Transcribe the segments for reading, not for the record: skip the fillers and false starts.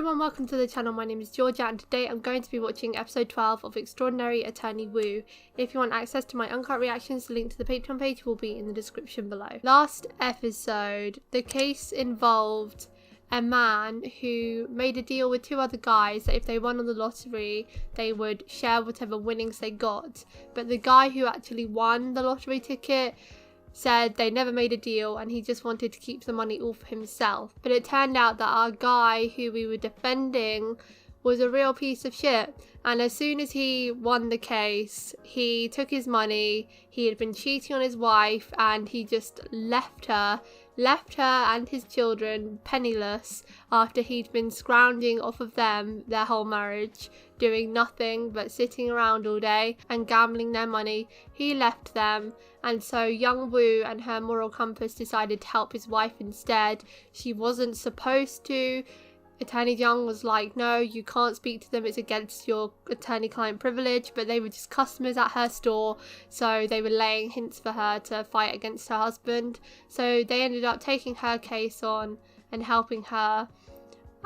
everyone, welcome to the channel. My name is Georgia and today I'm going to be watching episode 12 of Extraordinary Attorney Woo. If you want access to my uncut reactions, the link to the Patreon page will be in the description below. Last episode, the case involved a man who made a deal with two other guys that if they won on the lottery, they would share whatever winnings they got. But the guy who actually won the lottery ticket said they never made a deal and he just wanted to keep the money all for himself. But it turned out that our guy who we were defending was a real piece of shit, and as soon as he won the case, he took his money. He had been cheating on his wife and he just left her and his children penniless after he'd been scrounging off of them their whole marriage, doing nothing but sitting around all day and gambling their money. He left them, and so Young Woo and her moral compass decided to help his wife instead. She wasn't supposed to. Attorney Jung was like, no, you can't speak to them, it's against your attorney-client privilege, but they were just customers at her store, so they were laying hints for her to fight against her husband. So they ended up taking her case on and helping her,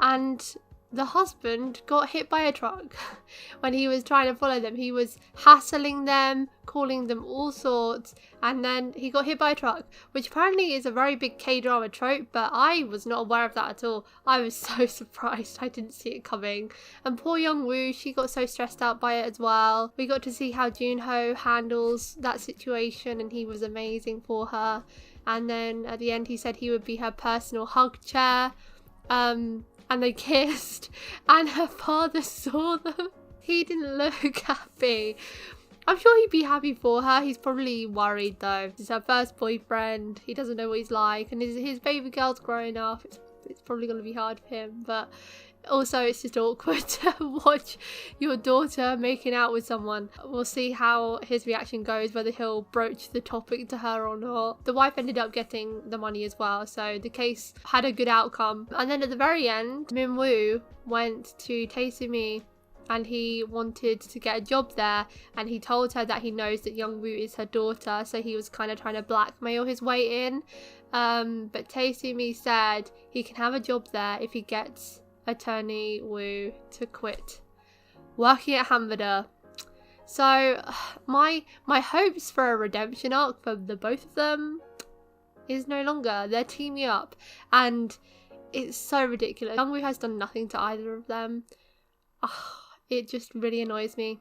and the husband got hit by a truck when he was trying to follow them. He was hassling them, calling them all sorts, and then he got hit by a truck, which apparently is a very big K-drama trope, but I was not aware of that at all. I was so surprised. I didn't see it coming. And poor Young Woo, she got so stressed out by it as well. We got to see how Joon-ho handles that situation, and he was amazing for her. And then at the end he said he would be her personal hug chair. And they kissed, and her father saw them. He didn't look happy. I'm sure he'd be happy for her. He's probably worried though. It's her first boyfriend. He doesn't know what he's like, and his baby girl's growing up. It's probably going to be hard for him, but also it's just awkward to watch your daughter making out with someone. We'll see how his reaction goes, whether he'll broach the topic to her or not. The wife ended up getting the money as well, so the case had a good outcome. And then at the very end, Min Woo went to Taesumi and he wanted to get a job there, and he told her that he knows that Young Woo is her daughter, so he was kind of trying to blackmail his way in. But Taesumi said he can have a job there if he gets Attorney Woo to quit working at Hanbada. So my hopes for a redemption arc for the both of them is no longer. They're teaming up and it's so ridiculous. Young Woo has done nothing to either of them. It just really annoys me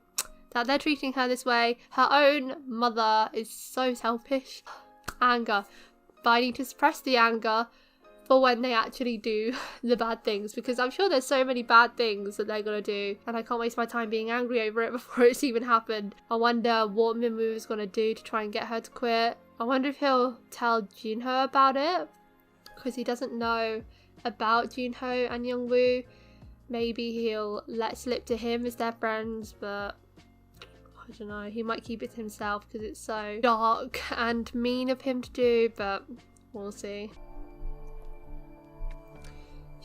that they're treating her this way. Her own mother is so selfish. Anger, but I need to suppress the anger for when they actually do the bad things, because I'm sure there's so many bad things that they're gonna do, and I can't waste my time being angry over it before it's even happened. I wonder what Min Woo is gonna do to try and get her to quit. I wonder if he'll tell Joon-ho about it, because he doesn't know about Joon-ho and Young Woo. Maybe he'll let slip to him as their friends, but I don't know, he might keep it to himself because it's so dark and mean of him to do, but we'll see.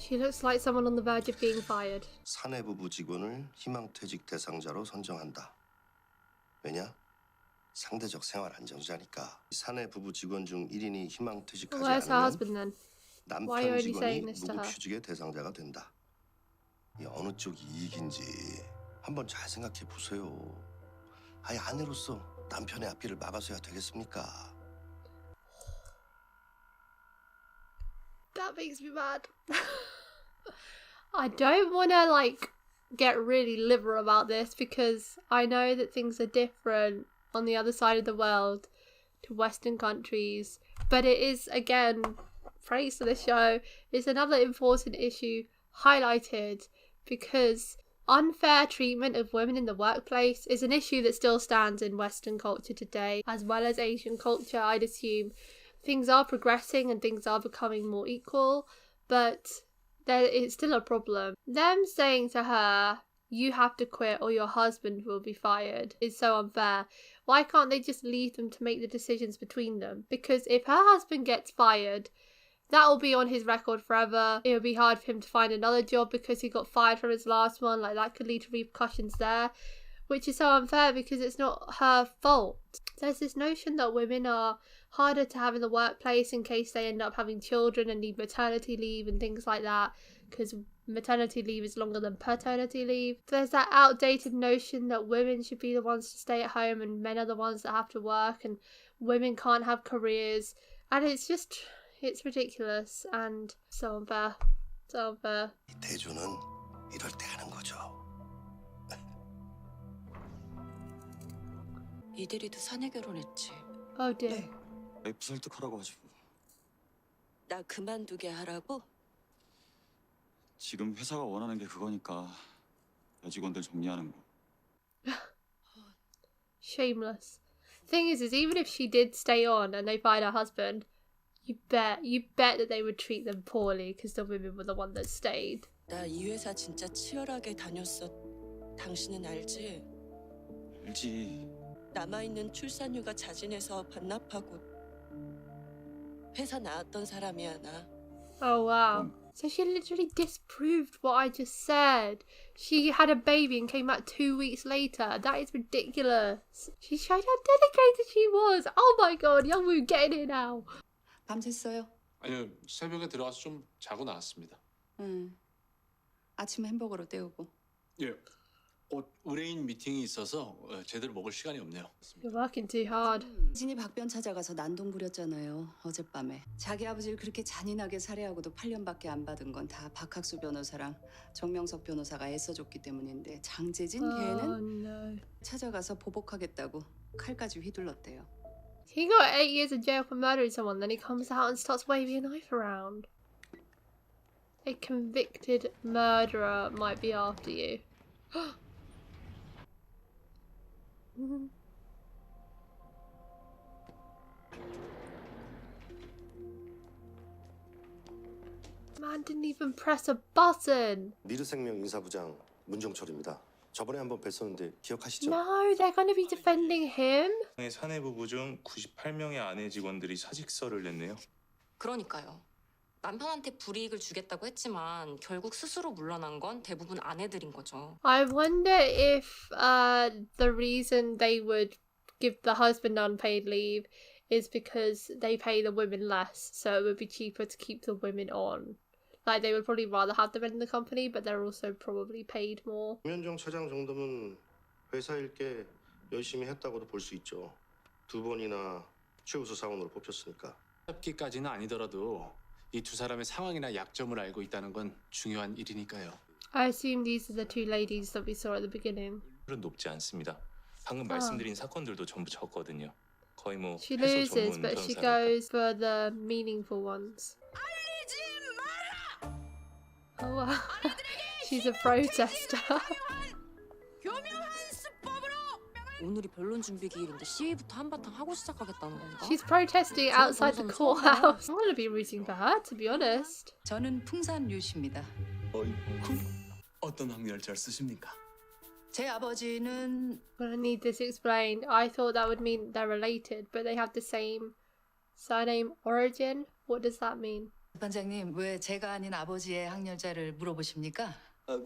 She looks like someone on the verge of being fired. 사내 부부 직원을 희망퇴직 대상자로 선정한다. 왜냐? 상대적 생활 안정자니까. 사내 부부 직원 중 1인이 희망퇴직하지 않으면 남편 직원이 무급휴직의 대상자가 된다. 이 어느 쪽이 이익인지 한번 잘 생각해 보세요. 아예 아내로서 남편의 앞길을 막아서야 되겠습니까? That makes me mad. I don't want to get really liberal about this, because I know that things are different on the other side of the world to Western countries, but it is, again, praise for the show, it's another important issue highlighted, because unfair treatment of women in the workplace is an issue that still stands in Western culture today, as well as Asian culture. I'd assume things are progressing and things are becoming more equal, but it's still a problem. Them saying to her, you have to quit or your husband will be fired, is so unfair. Why can't they just leave them to make the decisions between them? Because if her husband gets fired, that will be on his record forever. It will be hard for him to find another job because he got fired from his last one. That could lead to repercussions there, which is so unfair because it's not her fault. There's this notion that women are harder to have in the workplace in case they end up having children and need maternity leave and things like that, because maternity leave is longer than paternity leave. There's that outdated notion that women should be the ones to stay at home and men are the ones that have to work and women can't have careers. And it's ridiculous and so unfair. So unfair. 대조는 이럴 때 하는 거죠. 이대리도 사내 결혼했지. Oh dear. 네. 와이프 설득하라고 하시고. 나 그만두게 하라고? 지금 회사가 원하는 게 그거니까 여직원들 정리하는 거. Shameless. Thing is even if she did stay on and they find her husband, you bet that they would treat them poorly because the women were the one that stayed. 나 이 회사 진짜 치열하게 다녔어. 당신은 알지? 알지. 남아있는 출산휴가 자진해서 반납하고 회사 나왔던 사람이야 나. Oh wow. So she literally disproved what I just said. She had a baby and came back 2 weeks later. That is ridiculous. She showed how dedicated she was. Oh my god, Young-woo, get in here now. 밤샜어요? 아니요, 새벽에 들어가서 좀 자고 나왔습니다. 아침 햄버거로 때우고. 예, 곧 의뢰인 미팅이 있어서 제대로 먹을 시간이 없네요. You're working too hard. 진이 박변 찾아가서 난동 부렸잖아요. 어젯밤에. 자기 아버지를 그렇게 잔인하게 살해하고도 8년밖에 안 받은 건 다 박학수 변호사랑 정명석 변호사가 애써줬기 때문인데 장재진 걔는 no. 찾아가서 보복하겠다고 칼까지 휘둘렀대요. He got 8 years in jail for murdering someone, then he comes out and starts waving a knife around. A convicted murderer might be after you. Man didn't even press a button. 미르생명 인사부장 문정철입니다. 저번에 한번 뵀었는데 기억하시죠? No, they're going to be defending him. 사내 부부 중 98명의 아내 직원들이 사직서를 냈네요. 그러니까요. 남편한테 불이익을 주겠다고 했지만 결국 스스로 물러난 건 대부분 아내들인 거죠. I wonder if the reason they would give the husband unpaid leave is because they pay the women less, so it would be cheaper to keep the women on. Like they would probably rather have the men in the company, but they're also probably paid more. 김현정 차장 정도면 회사 일 꽤 열심히 했다고도 볼 수 있죠. 2번이나 최우수 사원으로 뽑혔으니까. 잡기까지는 아니더라도 이 두 사람의 상황이나 약점을 알고 있다는 건 중요한 일이니까요. I assume these are the two ladies that we saw at the beginning. 은 높지 않습니다. 방금 말씀드린 사건들도 전부 적거든요. 거의 뭐 She 해소 loses, 전문 but she 변호사니까. goes for the meaningful ones. Oh wow. She's a protester. 오늘이 변론 준비 기일인데 시위부터 한바탕 하고 시작하겠다는 건가? She's protesting outside the courthouse. I'm gonna be rooting for her, to be honest. 저는 풍산유씨입니다. 어이쿠. 어떤 확률 쓰십니까? 제 아버지는 I'm gonna need this explained. I thought that would mean they're related, but they have the same surname origin. What does that mean? 반장님 왜 제가 아닌 아버지의 학렬자를 물어보십니까?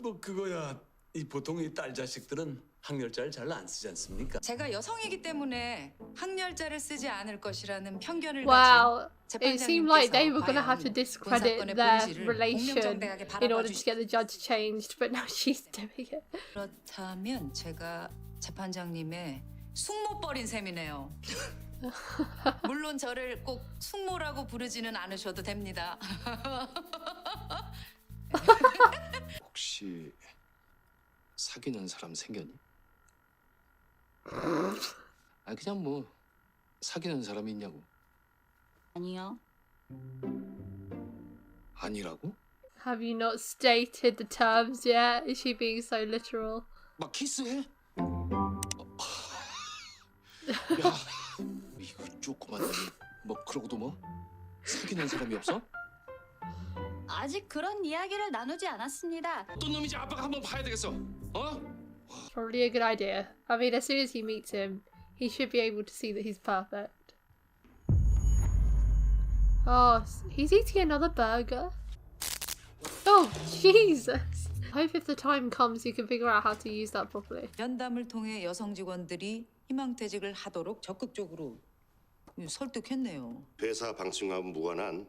뭐 그거야. 이 보통 이 딸 자식들은 학렬자를 잘 안 쓰지 않습니까? 제가 여성이기 때문에 학렬자를 쓰지 않을 것이라는 편견을 Wow. 가진 It seemed like they were gonna have to 과연 discredit 본사건의 their 본질을 relation 공명정대하게 in order to 바라봐주시- get the judge changed, but now she's doing it. 그렇다면 제가 재판장님의 숙모뻘인 셈이네요. 물론 저를 꼭 숙모라고 부르지는 않으셔도 됩니다. 혹시 사귀는 사람 생겼니? 아 그냥 뭐 사귀는 사람이 있냐고. 아니요. 아니라고? Have you not stated the terms yet? Is she being so literal? 막 키스해? 야 이거 조그만 뭐 그러고도 뭐 사귀는 사람이 없어? 아직 그런 이야기를 나누지 않았습니다. 어떤 놈인지 아빠가 한번 봐야 되겠어. 어? Probably a good idea. I mean, as soon as he meets him, he should be able to see that he's perfect. Oh, he's eating another burger. Oh, Jesus. I hope if the time comes, you can figure out how to use that properly. 연담을 통해 여성 직원들이 희망퇴직을 하도록 적극적으로 설득했네요. 회사 방침과는 무관한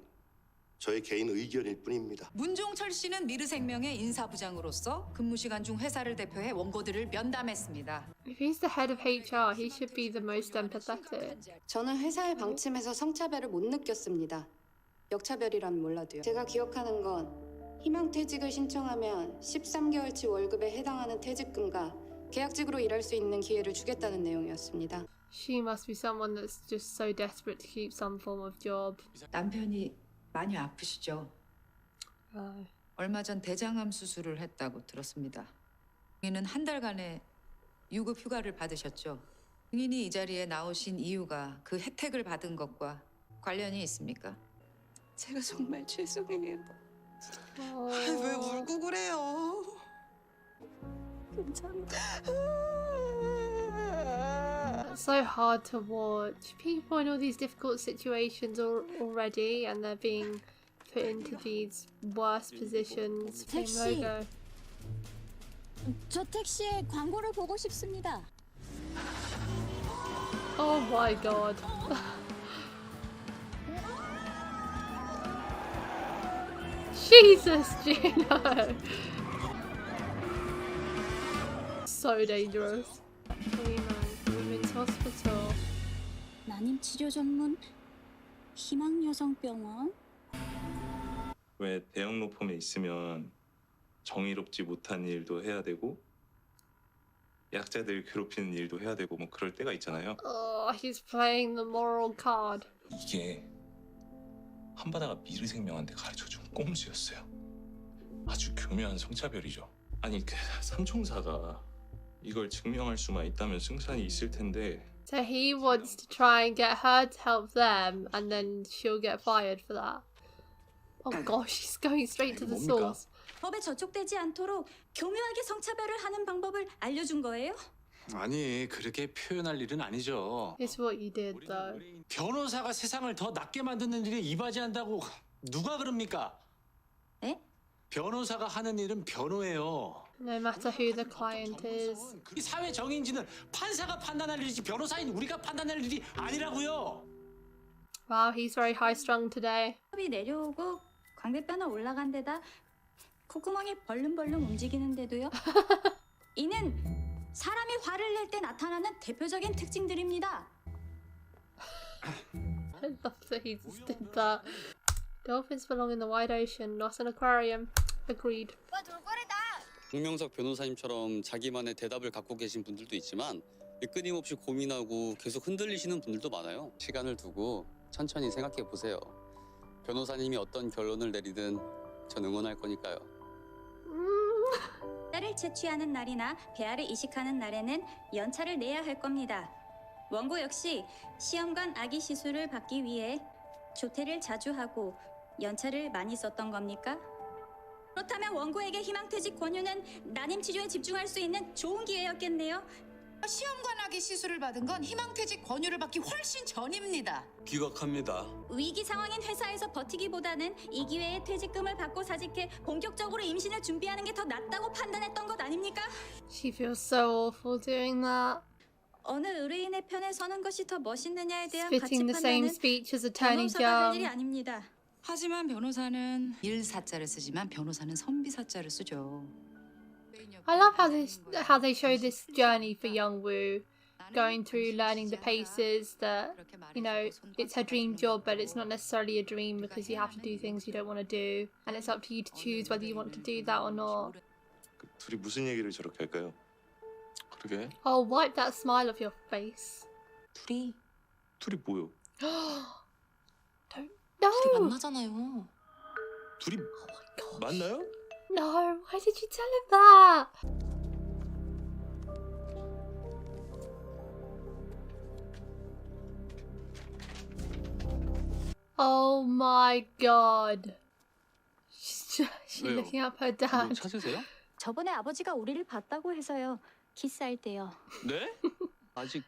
저의 개인 의견일 뿐입니다. 문종철 씨는 미르생명의 인사부장으로서 근무 시간 중 회사를 대표해 원고들을 면담했습니다. If he's the head of HR, he should be the most empathetic. 저는 회사의 방침에서 성차별을 못 느꼈습니다. 역차별이란 몰라도요. 제가 기억하는 건 희망퇴직을 신청하면 13개월치 월급에 해당하는 퇴직금과 계약직으로 일할 수 있는 기회를 주겠다는 내용이었습니다. She must be someone that's just so desperate to keep some form of job. 남편이 많이 아프시죠? 얼마 전 대장암 수술을 했다고 들었습니다. 증인은 한 달간의 유급 휴가를 받으셨죠. 증인이 이 자리에 나오신 이유가 그 혜택을 받은 것과 관련이 있습니까? 제가 정말 죄송해요. 왜 울고 그래요? 괜찮아. It's so hard to watch. People in all these difficult situations already, and they're being put into these worse positions. Same 택시. logo. 저 택시에 광고를 보고 싶습니다. Oh my god. Jesus, Juno. So dangerous. Women's Hospital. 난임 치료 전문 희망 여성병원. 왜 대형 로펌에 있으면 정의롭지 못한 일도 해야 되고 약자들 괴롭히는 일도 해야 되고 뭐 그럴 때가 있잖아요. Oh, he's playing the moral card. 이게 한바다가 미르생명한테 가르쳐준 꼼수였어요. 아주 교묘한 성차별이죠. 아니 그 삼총사가 이걸 증명할 수만 있다면 승산이 있을 텐데. So he wants to try and get her to help them, and then she'll get fired for that. Oh gosh, he's going straight to the source. 법에 저촉되지 않도록 교묘하게 성차별을 하는 방법을 알려준 거예요? 아니 그렇게 표현할 일은 아니죠. It's what you did, though. 변호사가 세상을 더 낫게 만드는 일에 이바지한다고 누가 그럽니까? 에? 변호사가 하는 일은 변호예요. No matter who the client is. 이 사회 정의인지는 판사가 판단할 일이지 변호사인 우리가 판단할 일이 아니라고요. Wow, he's very high-strung today. 법이 내려오고 광대뼈나 올라간 데다 콧구멍이 벌름벌름 움직이는데도요. 이는 사람이 화를 낼 때 나타나는 대표적인 특징들입니다. I love that he just did that. Dolphins belong in the wide ocean, not an aquarium. Agreed. 중명석 변호사님처럼 자기만의 대답을 갖고 계신 분들도 있지만 끊임없이 고민하고 계속 흔들리시는 분들도 많아요. 시간을 두고 천천히 생각해 보세요. 변호사님이 어떤 결론을 내리든 전 응원할 거니까요. 딸을 채취하는 날이나 배아를 이식하는 날에는 연차를 내야 할 겁니다. 원고 역시 시험관 아기 시술을 받기 위해 조퇴를 자주 하고 연차를 많이 썼던 겁니까? 그렇다면 원고에게 희망퇴직 권유는 난임 치료에 집중할 수 있는 좋은 기회였겠네요. 시험관하기 시술을 받은 건 희망퇴직 권유를 받기 훨씬 전입니다. 기각합니다. 위기 상황인 회사에서 버티기보다는 이 기회에 퇴직금을 받고 사직해 본격적으로 임신을 준비하는 게 더 낫다고 판단했던 것 아닙니까? She feels so awful doing that. 어느 의뢰인의 편에 서는 것이 더 멋있느냐에 대한 가치 Spitting the same 판단은 speech as Attorney 변호사가 할 일이 Jung. 아닙니다. 하지만 변호사는 일사자를 쓰지만 변호사는 선비사자를 쓰죠. I love how they show this journey for Young-woo, going through learning the paces that, you know, it's her dream job, but it's not necessarily a dream because you have to do things you don't want to do, and it's up to you to choose whether you want to do that or not. 둘이 무슨 얘기를 저렇게 할까요? 그러게. Oh, wipe that smile off your face. 둘이 뭐요? Don't. 둘이 No! 만나잖아요. 둘이 만나요? No, why did you tell him that? Oh my god. She's 왜요? looking up her 뭐 dad. 찾으세요? 저번에 아버지가 우리를 봤다고 해서요. 키스할 때요. 네? 아직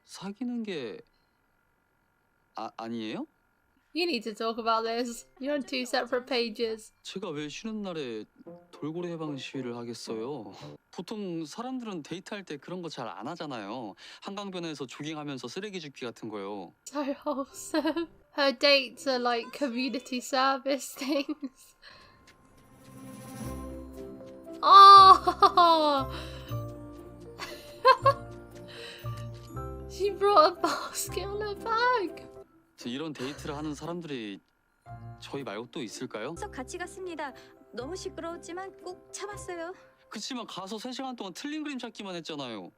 사귀는 게 아니에요? You need to talk about this. You're on two separate pages. 제가 왜 쉬는 날에 돌고래 해방 시위를 하겠어요? 보통 사람들은 데이트할 때 그런 거 잘 안 하잖아요. 한강변에서 조깅하면서 쓰레기 줍기 같은 거요. So wholesome. her dates are like community service things. Oh! She brought a basket on her bag. 이런 데이트를 하는 사람들이 저희 말고 또 있을까요? 같이 갔습니다. 너무 시끄러웠지만 꼭 참았어요. 그치만 가서 3시간 동안 틀린 그림 찾기만 했잖아요.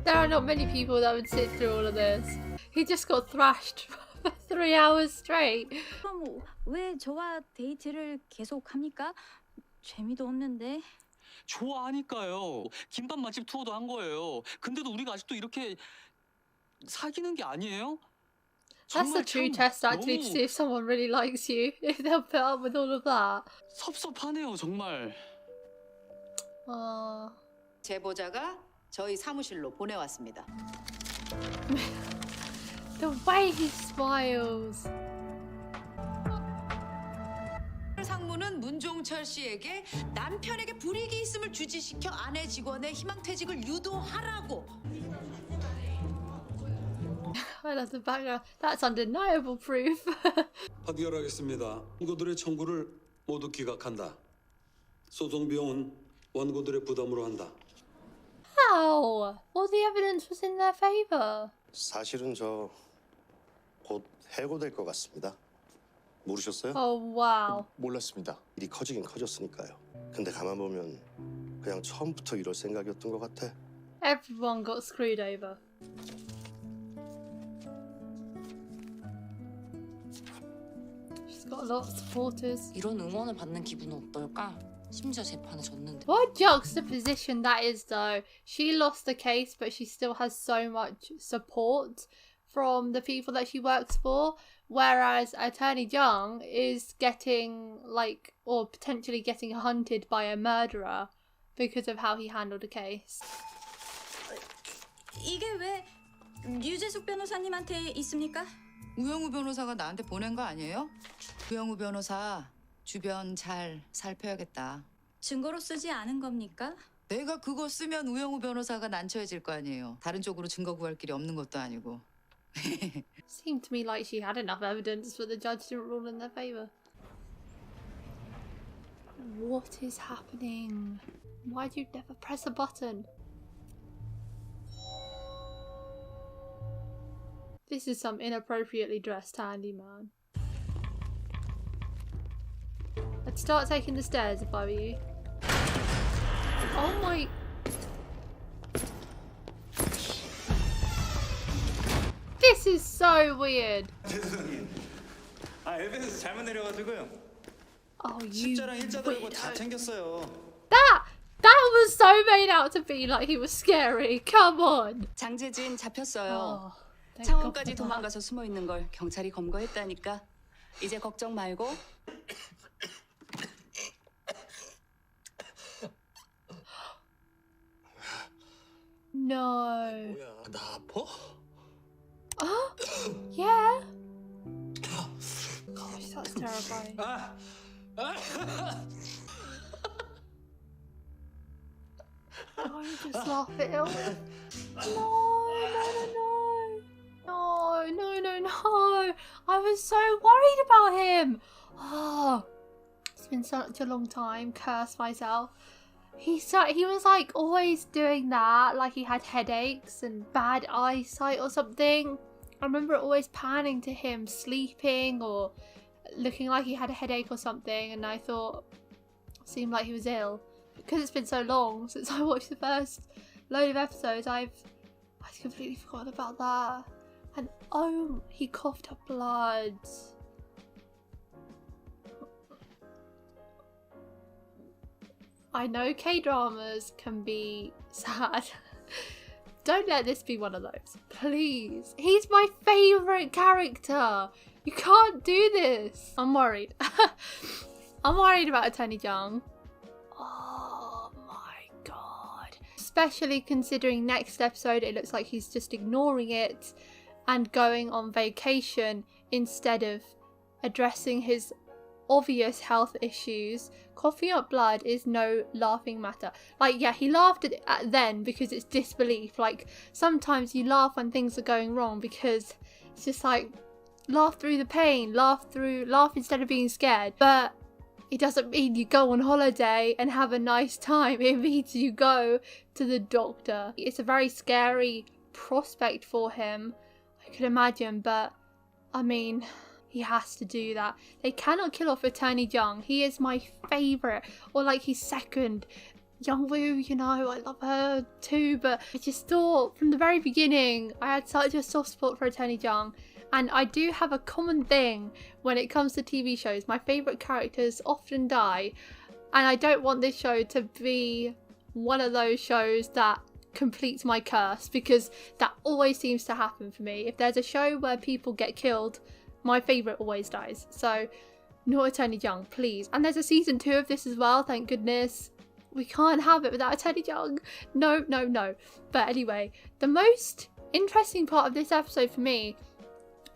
There are not many people that would sit through all of this. He just got thrashed for 3 hours straight. 그럼 왜 저와 데이트를 계속 합니까? 재미도 없는데. 좋아하니까요. 김밥 맛집 투어도 한 거예요. 근데도 우리가 아직도 이렇게 사귀는 게 아니에요? That's the true test actually to see if someone really likes you. If they'll put up with all of that. 섭섭하네요 정말. 제보자가 저희 사무실로 보내왔습니다. The way he smiles. 상무는 문종철 씨에게 남편에게 불이익이 있음을 주지시켜 아내 직원의 희망퇴직을 유도하라고. I love the background. That's undeniable proof. 판결하겠습니다. 원고들의 청구를 모두 기각한다. 소송 비용은 원고들의 부담으로 한다. How? All the evidence was in their favor. 사실은 저 곧 해고될 것 같습니다. 모르셨어요? Oh wow. 몰랐습니다. 일이 커지긴 커졌으니까요. 근데 가만 보면 그냥 처음부터 이럴 생각이었던 것 같아. Everyone got screwed over. She's got a lot of supporters. 이런 응원을 받는 기분은 어떨까? 심지어 재판에 졌는데. What juxtaposition that is though. She lost the case but she still has so much support from the people that she works for, whereas Attorney Jung is getting like, or potentially getting hunted by a murderer because of how he handled the case. 이게 왜 유재숙 변호사님한테 있습니까? 우영우 변호사가 나한테 보낸 거 아니에요? 우영우 변호사 주변 잘 살펴야겠다. 증거로 쓰지 않은 겁니까? 내가 그거 쓰면 우영우 변호사가 난처해질 거 아니에요. 다른 쪽으로 증거 구할 길이 없는 것도 아니고. Seemed to me like she had enough evidence but the judge didn't rule in their favour. What is happening? Why do you never press a button? This is some inappropriately dressed handyman. I'd start taking the stairs if I were you. Oh my... This is so weird. 죄송해요. 엘베에서 잘못 내려가지고요. Oh, you 십자랑 일자 들고 다 챙겼어요. That was so made out to be like he was scary. Come on. 장재진 잡혔어요. thank 창원까지 God for 도망가서 숨어 있는 걸 경찰이 검거했다니까. 이제 걱정 말고. No. 뭐야, 나 아파? Yeah. Gosh, that's terrifying. Oh, you just laugh at him. No. I was so worried about him. Oh, it's been such a long time. Curse myself. He was like always doing that, like he had headaches and bad eyesight or something. I remember always panning to him sleeping or looking like he had a headache or something, and I thought it seemed like he was ill. Because it's been so long since I watched the first load of episodes, I'd completely forgotten about that. And oh, he coughed up blood. I know K-dramas can be sad. Don't let this be one of those. Please. He's my favourite character. You can't do this. I'm worried. I'm worried about Attorney Jung. Oh my god. Especially considering next episode it looks like he's just ignoring it and going on vacation instead of addressing his obvious health issues. Coughing up blood is no laughing matter. Like, yeah, he laughed at then because it's disbelief. Like, sometimes you laugh when things are going wrong because It's just like, laugh through the pain, laugh instead of being scared. But it doesn't mean you go on holiday and have a nice time. It means you go to the doctor. It's a very scary prospect for him, I can imagine, but I mean, he has to do that. They cannot kill off Attorney Jung. He is my favourite, or like his second. Young-woo, you know, I love her too, but I just thought from the very beginning I had such a soft spot for Attorney Jung. And I do have a common thing when it comes to TV shows. My favourite characters often die, and I don't want this show to be one of those shows that completes my curse, because that always seems to happen for me. If there's a show where people get killed, my favourite always dies. So, not Attorney Jung, please. And there's a season 2 of this as well, thank goodness. We can't have it without Attorney Jung. No, no, no. But anyway, the most interesting part of this episode for me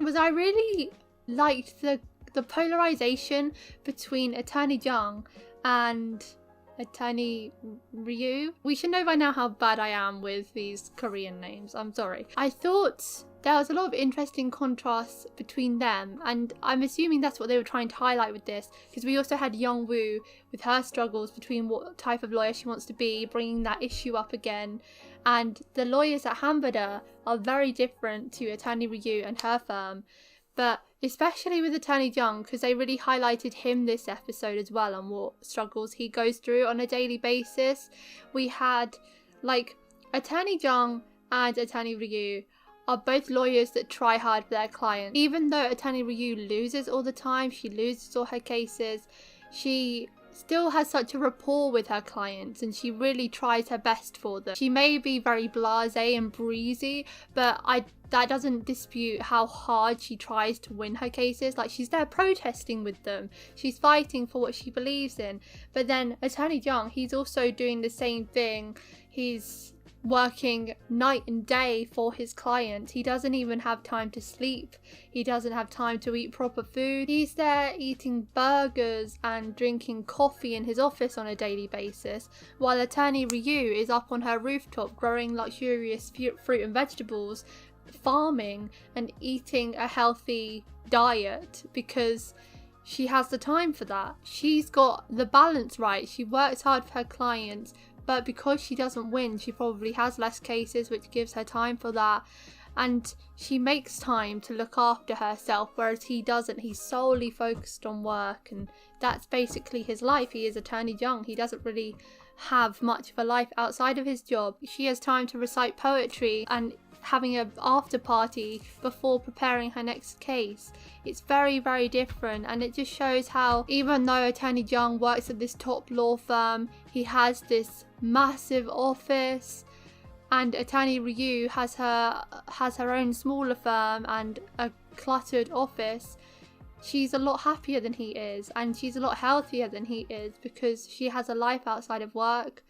was I really liked the polarization between Attorney Jung and Attorney Ryu. We should know by now how bad I am with these Korean names. I'm sorry. I thought there was a lot of interesting contrasts between them, and I'm assuming that's what they were trying to highlight with this, because we also had Young-woo with her struggles between what type of lawyer she wants to be, bringing that issue up again. And the lawyers at Hanbada are very different to Attorney Ryu and her firm, but especially with Attorney Jung, because they really highlighted him this episode as well and what struggles he goes through on a daily basis. We had, like, Attorney Jung and Attorney Ryu are both lawyers that try hard for their clients. Even though Attorney Ryu loses all the time, she loses all her cases, she still has such a rapport with her clients and she really tries her best for them. She may be very blasé and breezy, but that doesn't dispute how hard she tries to win her cases. Like, she's there protesting with them, she's fighting for what she believes in. But then Attorney Jung, he's also doing the same thing. He's working night and day for his clients. He doesn't even have time to sleep. He doesn't have time to eat proper food. He's there eating burgers and drinking coffee in his office on a daily basis, while Attorney Ryu is up on her rooftop growing luxurious fruit and vegetables, farming and eating a healthy diet because she has the time for that. She's got the balance right. She works hard for her clients, but because she doesn't win, she probably has less cases, which gives her time for that. And she makes time to look after herself, whereas he doesn't. He's solely focused on work, and that's basically his life. He is Attorney Jung. He doesn't really have much of a life outside of his job. She has time to recite poetry and having an after party before preparing her next case. It's very, very different, and it just shows how, even though Attorney Jung works at this top law firm, he has this massive office, and Attorney Ryu has her own smaller firm and a cluttered office. She's a lot happier than he is, and she's a lot healthier than he is, because she has a life outside of work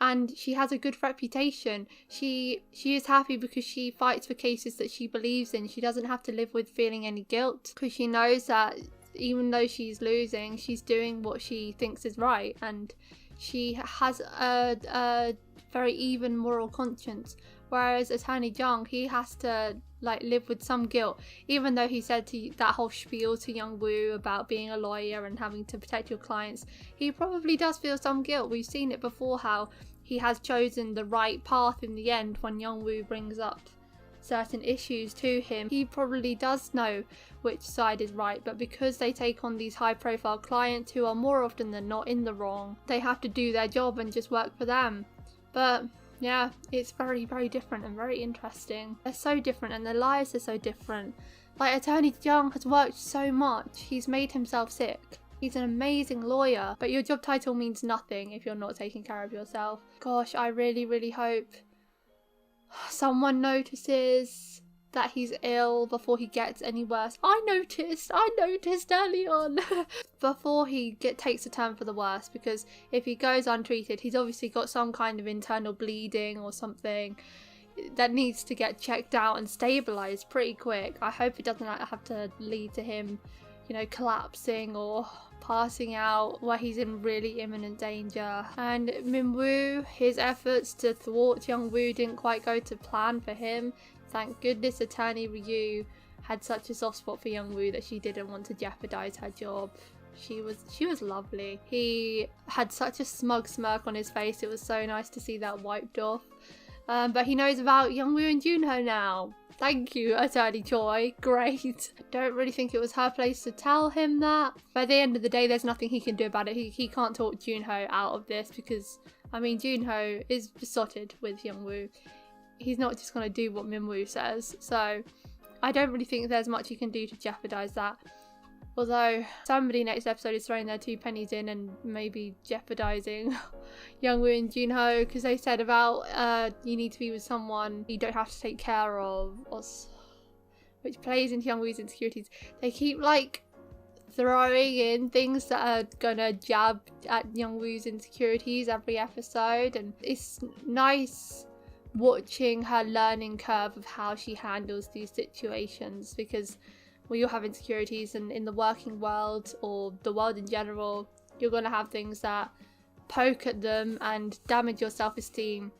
and she has a good reputation. She is happy because she fights for cases that she believes in. She doesn't have to live with feeling any guilt, because she knows that even though she's losing, she's doing what she thinks is right, and she has a very even moral conscience. Whereas Attorney Jung, he has to live with some guilt, even though he said that whole spiel to Young-woo about being a lawyer and having to protect your clients. He probably does feel some guilt. We've seen it before, how he has chosen the right path in the end when Young-woo brings up certain issues to him. He probably does know which side is right, but because they take on these high profile clients who are more often than not in the wrong, they have to do their job and just work for them. But yeah, it's very, very different and very interesting. They're so different and their lives are so different. Like, Attorney Jung has worked so much. He's made himself sick. He's an amazing lawyer, but your job title means nothing if you're not taking care of yourself. Gosh, I really, really hope someone notices that he's ill before he gets any worse. I noticed early on before he takes a turn for the worse, because if he goes untreated, he's obviously got some kind of internal bleeding or something that needs to get checked out and stabilized pretty quick. I hope it doesn't have to lead to him, collapsing or passing out where he's in really imminent danger. And Min-woo, his efforts to thwart Young-woo didn't quite go to plan for him. Thank goodness Attorney Ryu had such a soft spot for Young-woo that she didn't want to jeopardize her job. She was lovely. He had such a smug smirk on his face. It was so nice to see that wiped off. But he knows about Young-woo and Joon-ho now. Thank you, Attorney Choi. Great. Don't really think it was her place to tell him that. But at the end of the day, there's nothing he can do about it. He can't talk Joon-ho out of this because, I mean, Joon-ho is besotted with Young-woo. He's not just going to do what Min-woo says. So I don't really think there's much he can do to jeopardize that. Although somebody next episode is throwing their 2 pennies in and maybe jeopardizing Young-woo and Joon-ho, because they said about you need to be with someone you don't have to take care of, which plays into Young-woo's insecurities. They keep like throwing in things that are gonna jab at Young-woo's insecurities every episode, and it's nice watching her learning curve of how she handles these situations, because we all have insecurities, and in the working world or the world in general, you're going to have things that poke at them and damage your self-esteem,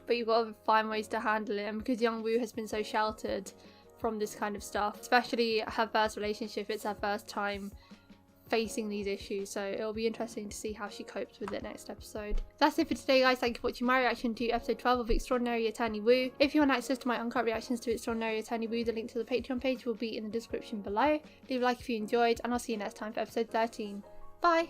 but you've got to find ways to handle it. And because Young-woo has been so sheltered from this kind of stuff, especially her first relationship, it's her first time facing these issues, so it'll be interesting to see how she copes with it next episode. That's it for today, guys. Thank you for watching my reaction to episode 12 of Extraordinary Attorney Woo. If you want access to my uncut reactions to Extraordinary Attorney Woo, the link to the Patreon page will be in the description below. Leave a like if you enjoyed, and I'll see you next time for episode 13. Bye!